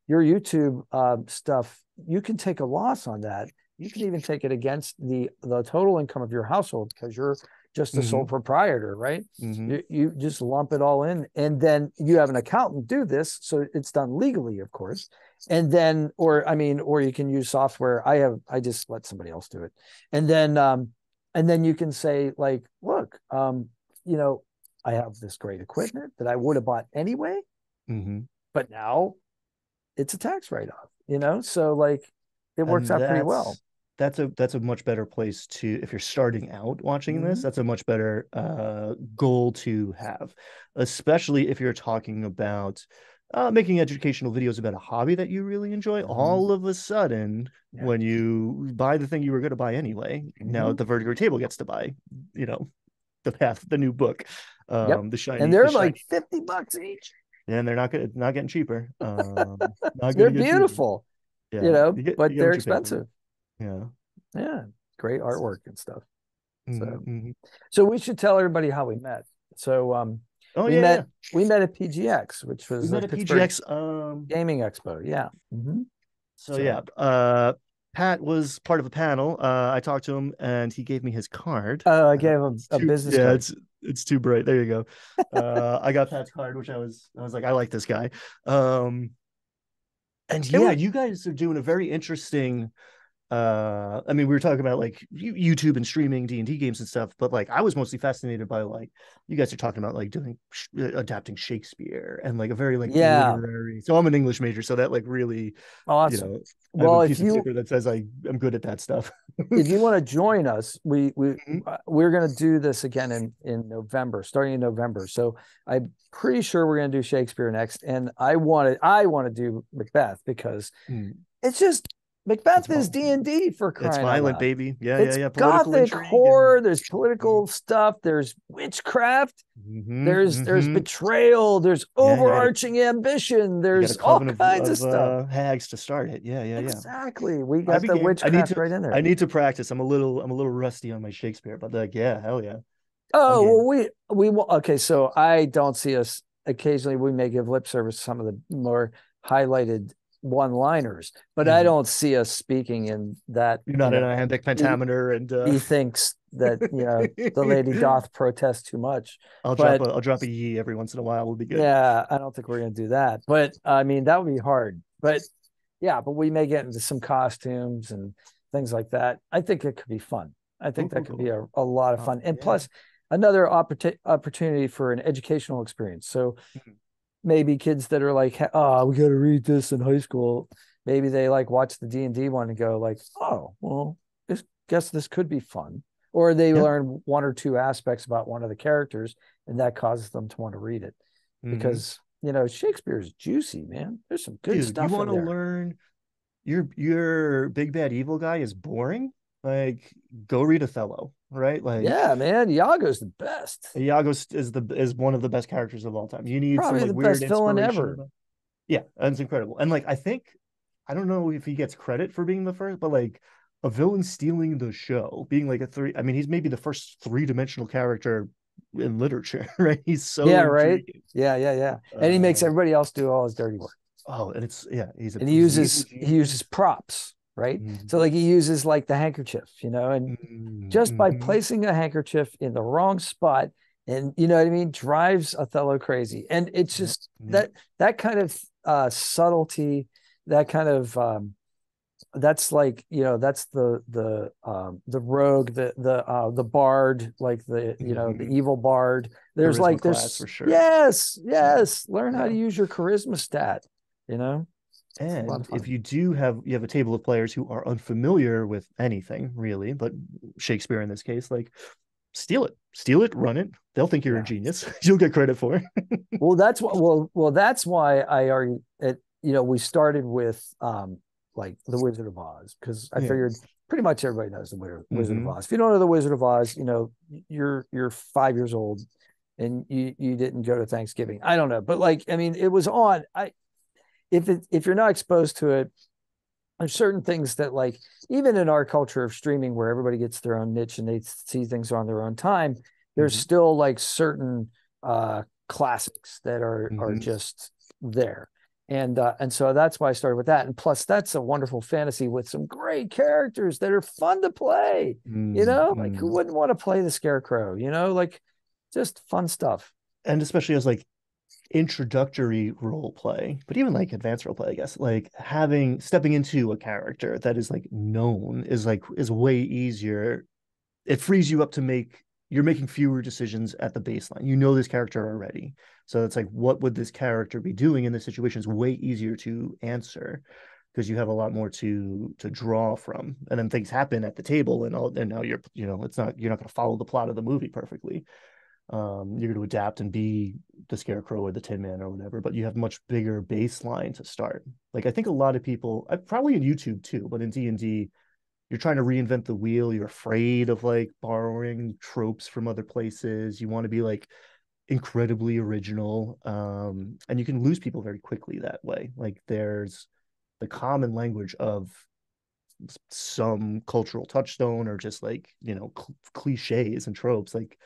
your YouTube stuff, you can take a loss on that. You can even take it against the total income of your household because you're just a sole Mm-hmm. proprietor, right? Mm-hmm. You just lump it all in, and then you have an accountant do this, so it's done legally, of course. And then, or you can use software. I just let somebody else do it, and then you can say like, look, you know, I have this great equipment that I would have bought anyway, Mm-hmm. but now it's a tax write-off, you know? So like it works And out pretty well. that's a much better place to, if you're starting out watching this, Mm-hmm. that's a much better goal to have, especially if you're talking about making educational videos about a hobby that you really enjoy. Mm-hmm. All of a sudden, Yeah. when you buy the thing you were going to buy anyway, now Mm-hmm. the Verdigris table gets to buy, you know, the new book, Yep. And the they're like shiny, $50 each. and they're not getting cheaper. Not going They're to get cheaper. beautiful, you Yeah, know, you but get they're what you pay for. expensive. Yeah. Yeah. Great artwork and stuff. Mm-hmm, So mm-hmm. so we should tell everybody how we met. So Oh we yeah, yeah. met we met at PGX, which We was the met at Pittsburgh PGX. Gaming Expo. Yeah. Mm-hmm. So yeah, So Pat was part of a panel. I talked to him and he gave me his card. I gave him It's a too, business yeah, card. it's too bright. There you go. I got Pat's card, which I was like, I like this guy. Um, and It yeah, was you guys are doing a very interesting I mean, we were talking about like YouTube and streaming D&D games and stuff, but like I was mostly fascinated by like you guys are talking about like doing adapting Shakespeare and like a very like yeah, literary. So I'm an English major, so that like really, you awesome. know, I have a Well, piece of paper that says I am good at that stuff. if you want to join us, Mhm. we're going to do this again in November, starting in November. So I'm pretty sure we're going to do Shakespeare next, and I want to do Macbeth because Mm. it's just It's Macbeth is fun. D&D for It's crying out violent, loud. baby. Yeah, yeah, It's yeah. Political gothic intrigue and horror. There's Mhm. political stuff. There's witchcraft. There's Hmm. betrayal. There's Yeah, overarching ambition. you got a There's all coven kinds of stuff. of hags to start it. Yeah, yeah, yeah. Exactly. We I'd got be the game. witchcraft right in I there. need to practice. I'm a little rusty on my Shakespeare, but like, yeah, hell yeah, I'm Oh game. well, okay. So I don't see us. Occasionally, we may give lip service to some of the more highlighted one-liners, but I Mhm. don't see us speaking in that. You're You not know, in a iambic he pentameter, and he thinks that the lady doth protest too much. But I'll drop a ye every once in a while. Will be good. yeah, I don't think we're going to do that. But I mean, that would be hard. But yeah, but we may get into some costumes and things like that. I think it could be fun. I Cool, think that cool, could be cool. a lot of Oh fun. And yeah. plus, another opportunity for an educational experience. So Mhm. maybe kids that are like, oh, we got to read this in high school. Maybe they like watch the D&D one and go like, oh, well, guess this could be fun. Or they Yeah. learn one or two aspects about one of the characters, and that causes them to want to read it Hmm. because Shakespeare is juicy, man. There's some good Dude, you stuff want in to there. learn your big bad evil guy is boring? Like, go read Othello, right? Like, Yeah, man. Iago's the best. Iago is one of the best characters of all time. You need some Probably like the weird best villain inspiration ever. about. Yeah, that's incredible. And like, I think I don't know if he gets credit for being the first, but like a villain stealing the show, being like a three. I mean, he's maybe the first three-dimensional character in literature, right? He's so Yeah, right. intriguing. Yeah, yeah, yeah. And he makes Um, everybody else do all his dirty work. oh, and it's yeah, And he's an evil he uses genius. props, right? So Mm-hmm. like he uses like the handkerchief, and just by Mm-hmm. placing a handkerchief in the wrong spot, and you know what I mean, drives Othello crazy. And it's Yep. just Yep. that kind of subtlety, that kind of that's like that's the rogue, the bard, like the Mm-hmm. evil bard. There's Charisma like class there's for sure. yes, Yeah. yes, learn how to Yeah. use your charisma stat, you know. It's a lot And of if fun. you have a table of players who are unfamiliar with anything really, but Shakespeare in this case, like steal it, run it. They'll think you're a Yeah. genius. You'll get credit for it. Well, that's what. Well, that's why I argue it. We started with like the Wizard of Oz because I Yeah. figured pretty much everybody knows the Wizard of Mm-hmm. Oz. If you don't know the Wizard of Oz, you're 5 years old and you didn't go to Thanksgiving. I don't know, but like I mean, it was on. If you're not exposed to it, there's certain things that like even in our culture of streaming where everybody gets their own niche and they see things on their own time, there's Mm-hmm. still like certain classics that are Mm-hmm. just there. And so that's why I started with that. And plus that's a wonderful fantasy with some great characters that are fun to play. Like who Mm-hmm. wouldn't want to play the scarecrow, like just fun stuff. And especially as like introductory role play, but even like advanced role play, I guess, like having stepping into a character that is like known is way easier. It frees you up to you're making fewer decisions at the baseline. You know this character already. So it's like, what would this character be doing in this situation is way easier to answer because you have a lot more to draw from. And then things happen at the table and now you're not going to follow the plot of the movie perfectly. You're going to adapt and be the Scarecrow or the Tin Man or whatever, but you have much bigger baseline to start. Like I think a lot of people, probably in YouTube too, but in D&D, you're trying to reinvent the wheel. You're afraid of like borrowing tropes from other places. You want to be like incredibly original, and you can lose people very quickly that way. Like there's the common language of some cultural touchstone or just like cliches and tropes like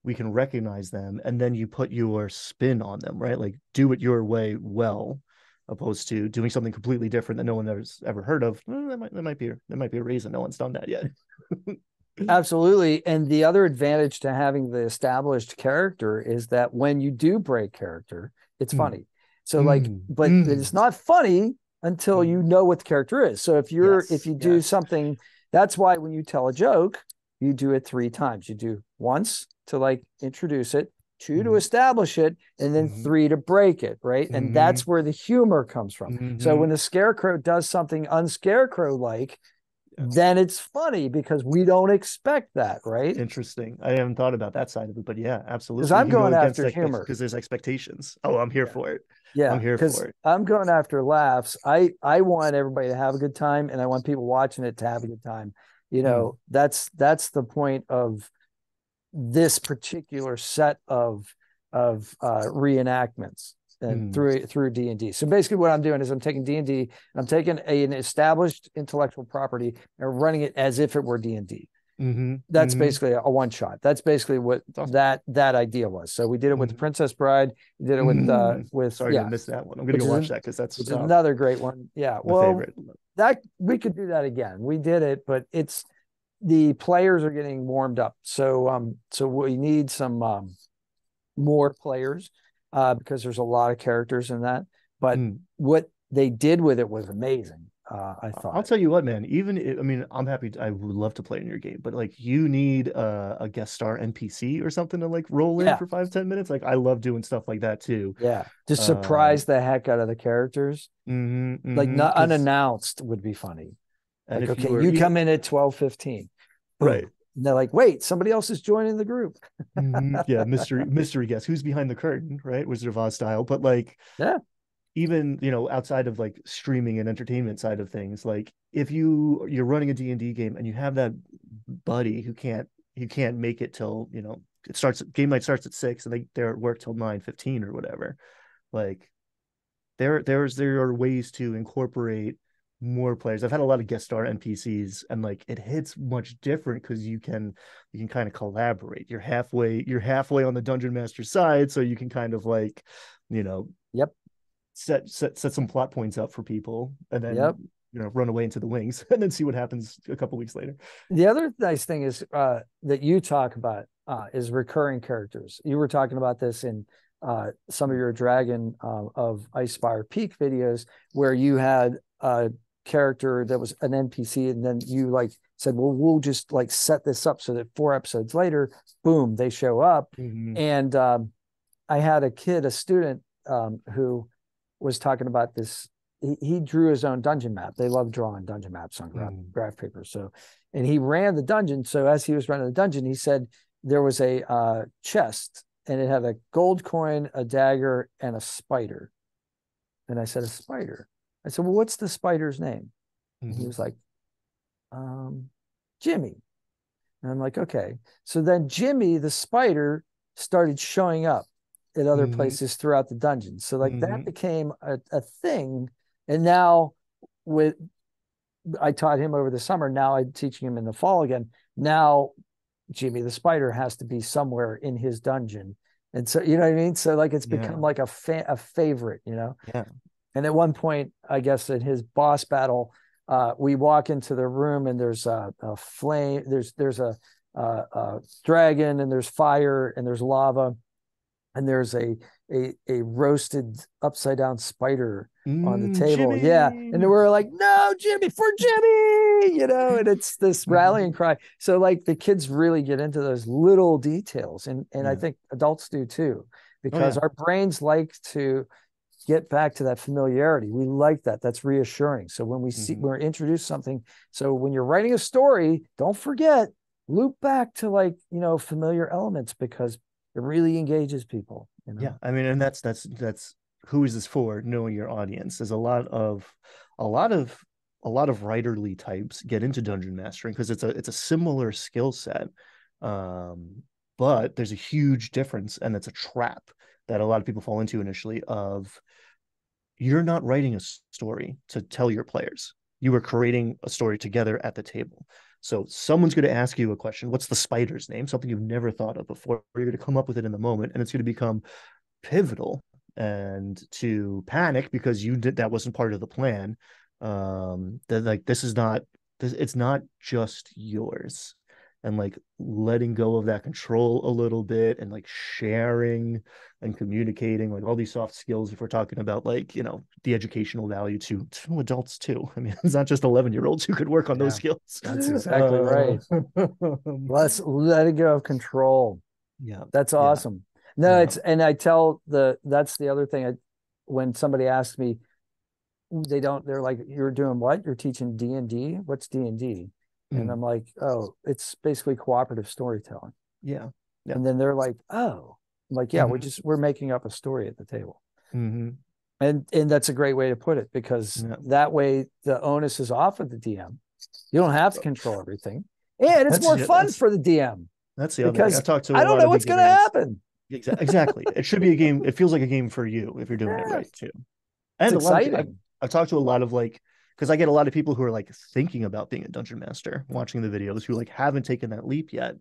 we can recognize them and then you put your spin on them, right? Like do it your way well, opposed to doing something completely different that no one has ever heard of. That might be a reason no one's done that yet. Absolutely. And the other advantage to having the established character is that when you do break character, it's Mm, funny. So like, mm, but it's mm, not funny until you mm. know what the character is. So if Yes, you do yes. something, that's why when you tell a joke, you do it 3 times. You do once to like introduce it, two to Mm, establish it, and then mm, 3 to break it, right? And mm, that's where the humor comes from. So when mm. the scarecrow does something unscarecrow like, Yes. then it's funny because we don't expect that, right? Interesting. I haven't thought about that side of it, but yeah, Because absolutely. You I'm can go going against after that humor. because there's expectations. Oh, I'm here Yeah. for it. I'm Yeah. here Because for it. I'm going after laughs. I want everybody to have a good time and I want people watching it to have a good time. Mm, That's the point of this particular set of reenactments and mm, through D&D. So basically what I'm doing is I'm taking D&D and I'm taking an established intellectual property and running it as if it were D&D. mm-hmm, That's mm-hmm. basically a one shot. That's basically what That's awesome. that idea was. So we did it with the Mm-hmm. Princess Bride. We did it Mm-hmm. with Sorry to yeah, miss that one. I'm gonna which go is watch that because that's another great one. Yeah. my Well, favorite. that we could do that again. We did it, but it's the players are getting warmed up. So we need some more players because there's a lot of characters in that. But Mm. what they did with it was amazing. I I'll thought. tell you what, man. I mean, I'm happy. I would love to play in your game, but like, you need a guest star NPC or something to like roll in Yeah. for 5-10 minutes. Like, I love doing stuff like that too. Yeah. To Um, surprise the heck out of the characters. mm-hmm, Like mm-hmm. not Because unannounced would be funny. and Like, if okay, you are you come in at 12:15. Boom. right, And they're like, wait, somebody else is joining the group. yeah, mystery guess who's behind the curtain, right? Wizard of Oz style. But like, Yeah. even outside of like streaming and entertainment side of things, like if you're running a D&D game and you have that buddy who can't make it till it starts game night starts at 6 and they're at work till 9:15 or whatever, like there are ways to incorporate more players. I've had a lot of guest star NPCs and like it hits much different because you can kind of collaborate. You're halfway on the dungeon master side, so you can kind of like you know Yep. set some plot points up for people and then Yep. run away into the wings and then see what happens a couple weeks later. The other nice thing is that you talk about is recurring characters. You were talking about this in some of your Dragon of Icespire Peak videos, where you had a character that was an NPC, and then you like said, "Well, we'll just like set this up so that 4 episodes later, boom, they show up." Mm-hmm. And I had a student who was talking about this he drew his own dungeon map. They love drawing dungeon maps on graph paper. So, and he ran the dungeon. So as he was running the dungeon, he said there was a chest, and it had a gold coin, a dagger, and a spider. And I said, a spider. I said, well, what's the spider's name? And he was like, Jimmy. And I'm like, okay. So then Jimmy, the spider, started showing up at other places throughout the dungeon. So like that became a thing. And now I taught him over the summer. Now I'm teaching him in the fall again. Now Jimmy the spider has to be somewhere in his dungeon. And so, you know what I mean? So like it's become like a favorite, you know? Yeah. And at one point, I guess in his boss battle, we walk into the room and there's a flame, there's a dragon, and there's fire, and there's lava, and there's a roasted upside down spider on the table. Jimmy! Yeah. And we're like, no, Jimmy, for Jimmy, you know, and it's this rallying cry. So like the kids really get into those little details. And I think adults do too, because our brains like to get back to that familiarity. We like that. That's reassuring. So when we see, we're introduced something. So when you're writing a story, don't forget, loop back to like, you know, familiar elements, because it really engages people. You know? Yeah. I mean, and that's who is this for? Knowing your audience. There's a lot of writerly types get into dungeon mastering because it's a similar skill set. But there's a huge difference, and it's a trap that a lot of people fall into initially of, you're not writing a story to tell your players. You are creating a story together at the table. So someone's going to ask you a question. What's the spider's name? Something you've never thought of before. You're going to come up with it in the moment, and it's going to become pivotal, and to panic because that wasn't part of the plan. That like, it's not just yours. And like letting go of that control a little bit, and like sharing and communicating, like all these soft skills, if we're talking about like, you know, the educational value to adults too. I mean, it's not just 11-year-olds who could work on those skills. That's exactly right. Let's let it go of control. Yeah. That's awesome. No, and I tell that's the other thing. When somebody asks me, they're like, you're doing what? You're teaching D&D? What's D&D? And I'm like, oh, it's basically cooperative storytelling. Yeah. And then they're like, oh, I'm like, yeah, we're making up a story at the table. And that's a great way to put it, because that way the onus is off of the DM. You don't have to control everything. And it's more fun for the DM. That's the other thing. I've talked to I don't know what's going to happen. Exactly. It should be a game. It feels like a game for you if you're doing it right too. And it's exciting. I've talked to a lot of like, because I get a lot of people who are like thinking about being a dungeon master, watching the videos, who like haven't taken that leap yet.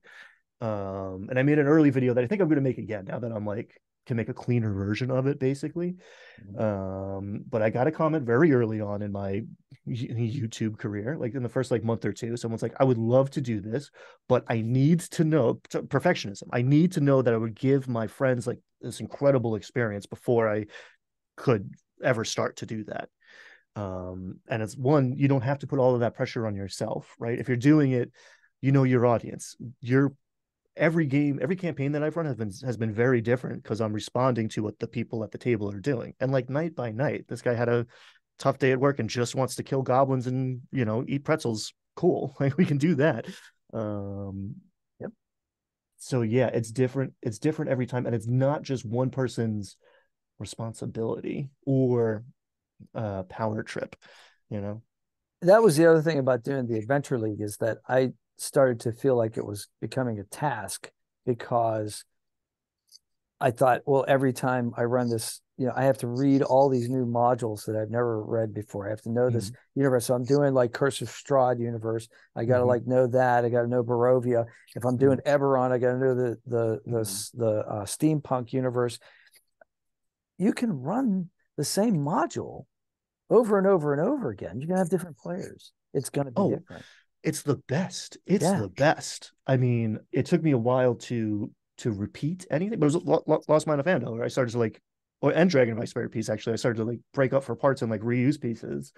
And I made an early video that I think I'm going to make again now that I'm like, can make a cleaner version of it basically. But I got a comment very early on in my YouTube career, like in the first like month or two. Someone's like, I would love to do this, but I need to know perfectionism. I need to know that I would give my friends like this incredible experience before I could ever start to do that. And it's one, you don't have to put all of that pressure on yourself, right? If you're doing it, you know your audience. Every campaign that I've run has been very different, because I'm responding to what the people at the table are doing. And like night by night, this guy had a tough day at work and just wants to kill goblins and, you know, eat pretzels. Cool, like we can do that. So yeah, it's different every time, and it's not just one person's responsibility or power trip, you know. That was the other thing about doing the Adventure League, is that I started to feel like it was becoming a task, because I thought, well, every time I run this, you know, I have to read all these new modules that I've never read before. I have to know this universe. So I'm doing like Curse of Strahd universe. I got to like know that. I got to know Barovia. If I'm doing Eberron, I got to know the steampunk universe. You can run the same module over and over and over again. You're gonna have different players. It's gonna be different. It's the best. The best. I mean, it took me a while to repeat anything, but it was Lost Mine of Andor, where I started to like, and Dragon of Iceberg piece, actually. I started to like break up for parts and like reuse pieces.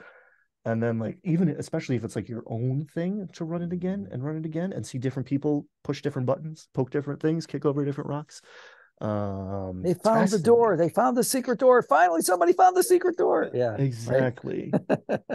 And then like, even especially if it's like your own thing, to run it again and see different people push different buttons, poke different things, kick over different rocks. They It's found the fascinating. door. They found the secret door. Finally, somebody found the secret door. Yeah, right. Exactly.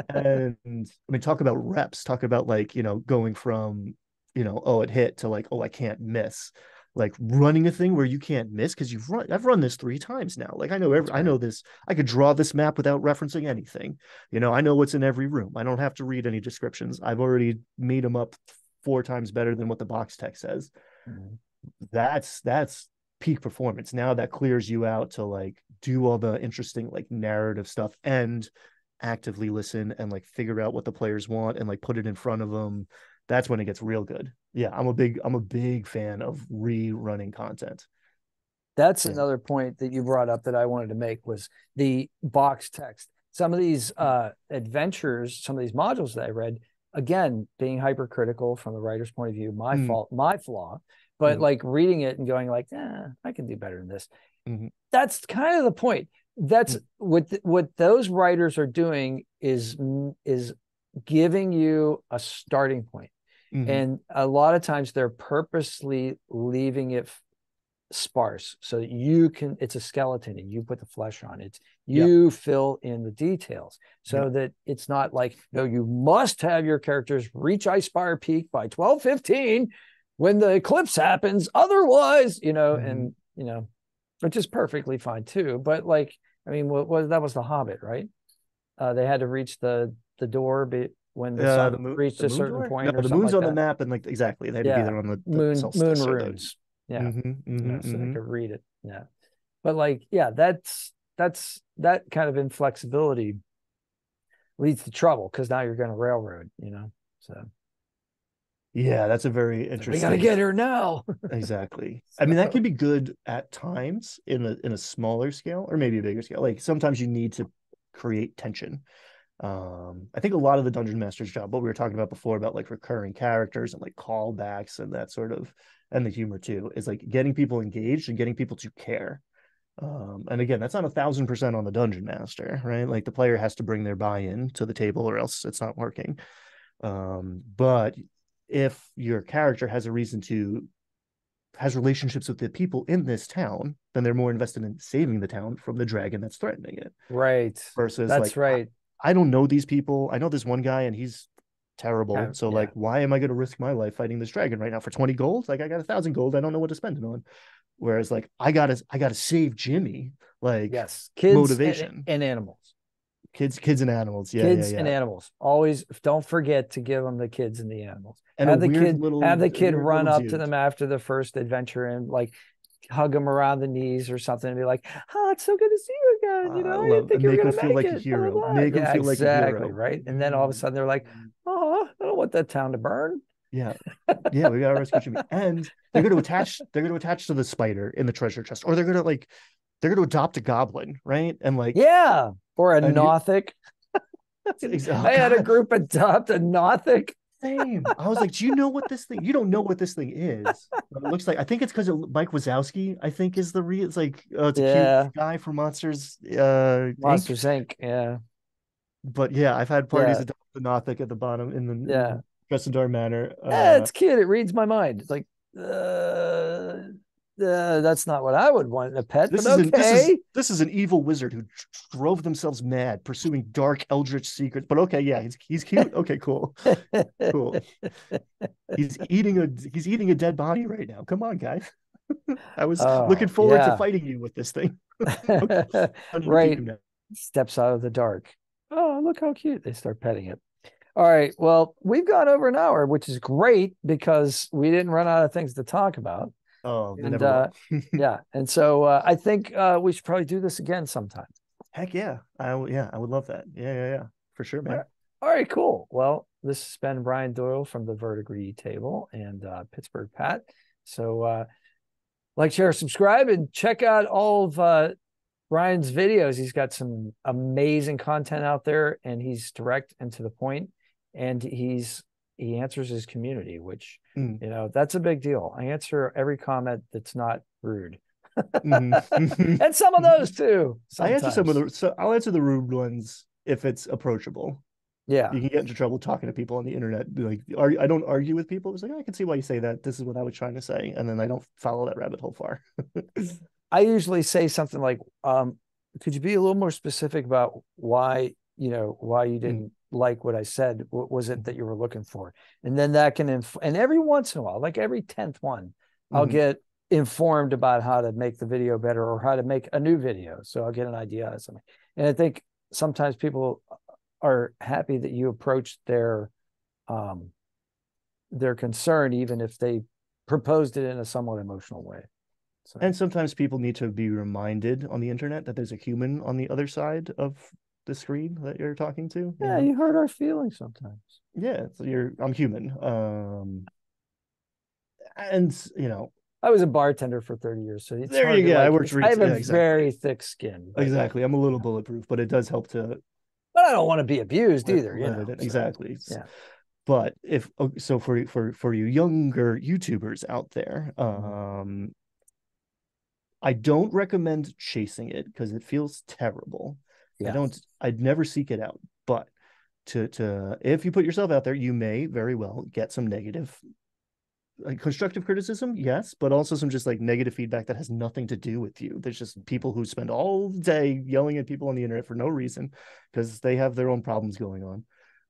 And I mean, talk about reps, talk about like, going from, oh, it hit to like, oh, I can't miss. Like running a thing where you can't miss because I've run this 3 times now. Like That's I right. know this. I could draw this map without referencing anything. I know what's in every room. I don't have to read any descriptions. I've already made them up 4 times better than what the box text says. Mhm. That's peak performance. Now that clears you out to like do all the interesting like narrative stuff and actively listen and like figure out what the players want and like put it in front of them. That's when it gets real good. Yeah, I'm a big fan of rerunning content. That's Yeah. another point that you brought up that I wanted to make was the box text. Some of these adventures, some of these modules that I read, again, being hypercritical from the writer's point of view, my Mm, fault, my flaw, but mm, like reading it and going like, I can do better than this. mm, That's kind of the point. That's mm, what those writers are doing is giving you a starting point. mm, And a lot of times they're purposely leaving it sparse so that you can, it's a skeleton and you put the flesh on it, yep. you fill in the details so Yep. that it's not like, no, you must have your characters reach Icespire Peak by 12:15 when the eclipse happens, otherwise, Mm-hmm. and which is perfectly fine too, but like, I mean, what that was the Hobbit, right? They had to reach the door when the sun reached The a moon certain door? No, point or the something moon's like on the that. map and like exactly they had to be Yeah, there on the moon solstice or the runes. Yeah, mm-hmm, mm-hmm, so they mm-hmm. could read it. Yeah, but like, yeah, that's that kind of inflexibility leads to trouble because now you're going to railroad. So Yeah, that's a very we got to interesting. get here now. Exactly. I mean, that can be good at times in a smaller scale or maybe a bigger scale. Like sometimes you need to create tension. I think a lot of the dungeon master's job, what we were talking about before about like recurring characters and like callbacks and that sort of, and the humor too, is like getting people engaged and getting people to care. And again, that's not 1,000% on the dungeon master, right? Like the player has to bring their buy-in to the table or else it's not working. But if your character has a reason to has relationships with the people in this town, then they're more invested in saving the town from the dragon that's threatening it. Right. Versus That's like right. I don't know these people. I know this one guy and he's terrible. So like Yeah. why am I going to risk my life fighting this dragon right now for 20 gold? Like I got 1,000 gold. I don't know what to spend it on. Whereas like I gotta save Jimmy. Like Yes. Kids motivation. and animals. Kids and animals. Yeah, yeah, Kids and yeah. animals. Always don't forget to give them the kids and the animals. And Have the a kid weird run little up to dude. them after the first adventure and like hug them around the knees or something and be like, "Oh, it's so good to see you again. I I didn't love think you were make him gonna feel make like a it." Blah blah hero. blah. Make him Yeah, feel like a exactly. hero. Right. And then all of a sudden they're like, "Oh, I don't want that town to burn." Yeah. Yeah, we gotta rescue Jimmy. And they're gonna attach to the spider in the treasure chest, or they're gonna adopt a goblin, right? And like Yeah. Or a and you Nothic. oh I had a god, group adopt a Nothic. same. I was like, do you know what this thing? You don't know what this thing is. But it looks like I think it's because Mike Wazowski, I think is the real. It's like it's a cute Yeah. guy from Monsters Inc. Monsters Inc. Yeah. But yeah, I've had parties Yeah. adopt the Nothic at the bottom Yeah. in Crescendar Manor. It's cute. It reads my mind. It's like, uh, that's not what I would want in a pet, but This is an okay. this is an evil wizard who drove themselves mad pursuing dark eldritch secrets. But okay, yeah, he's cute. Okay, cool, cool. He's eating a dead body right now. Come on, guys. I was looking Oh, forward to yeah. fighting you with this thing. Okay, I need to keep Right. him now. Steps out of the dark. Oh, look how cute. They start petting it. All right. Well, we've gone over an hour, which is great because we didn't run out of things to talk about. Oh, they And never will. yeah. And so I think we should probably do this again sometime. Heck yeah, I would love that. Yeah, yeah, yeah, for sure, All man. right. All right, cool. Well, this has been Brian Doyle from the Verdigris table and Pittsburgh Pat. So like, share, subscribe, and check out all of Brian's videos. He's got some amazing content out there, and he's direct and to the point, and he answers his community, which Mm. that's a big deal. I answer every comment that's not rude, Mhm. and some of those too I answer some of sometimes. I'll answer the rude ones if it's approachable. Yeah. You can get into trouble talking to people on the internet. Like, I don't argue with people. It's like, I can see why you say that. This is what I was trying to say, and then I don't follow that rabbit hole far. I usually say something like, could you be a little more specific about why you didn't like what I said? What was it that you were looking for? And then that can, and every once in a while, like every 10th one, I'll get informed about how to make the video better or how to make a new video. So I'll get an idea of something. And I think sometimes people are happy that you approached their concern, even if they proposed it in a somewhat emotional way. So. And sometimes people need to be reminded on the internet that there's a human on the other side of the screen that you're talking to. Yeah, you hurt our feelings sometimes. Yeah, so I'm human. And I was a bartender for 30 years, so it's there you go. I have a very thick skin. Exactly. I'm a little bulletproof, but it does help to. But I don't want to be abused either. Exactly. Yeah. But for you younger YouTubers out there, I don't recommend chasing it because it feels terrible. Yeah. I'd never seek it out. But if you put yourself out there, you may very well get some negative, like constructive criticism, yes, but also some just like negative feedback that has nothing to do with you. There's just people who spend all day yelling at people on the internet for no reason because they have their own problems going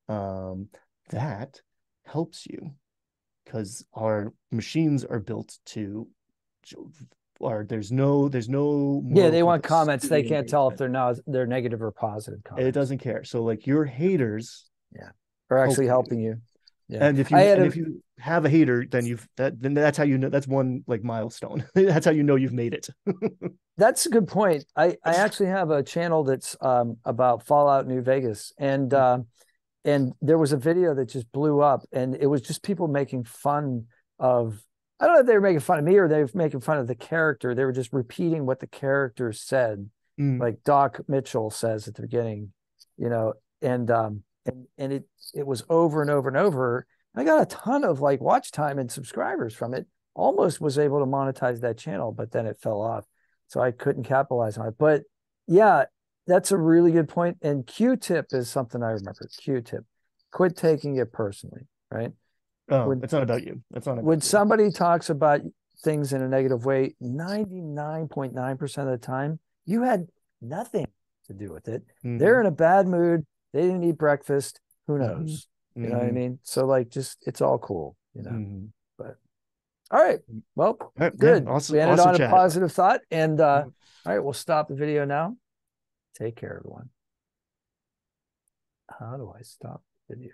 on. That helps you because our machines are built to, or there's no they want comments. They can't tell if they're negative or positive comments. It doesn't care. So like your haters are actually helping you. Yeah. And if you have a hater, then that's how you know, that's one like milestone. That's how you know you've made it. That's a good point. I actually have a channel that's about Fallout New Vegas, and there was a video that just blew up, and it was just people making fun of, I don't know if they were making fun of me or they were making fun of the character. They were just repeating what the character said, like Doc Mitchell says at the beginning, and it was over and over and over. I got a ton of like watch time and subscribers from it. Almost was able to monetize that channel, but then it fell off, so I couldn't capitalize on it. But yeah, that's a really good point. And Q-tip is something I remember. Q-tip, quit taking it personally, right? Oh, it's not about you. It's not about when you. Somebody talks about things in a negative way, 99.9% of the time, you had nothing to do with it. They're in a bad mood. They didn't eat breakfast. Who knows? You know what I mean? So like, just, it's all cool, but all right. Well, good. Yeah, awesome, we ended awesome on chat. A positive thought. And all right, we'll stop the video now. Take care, everyone. How do I stop the video?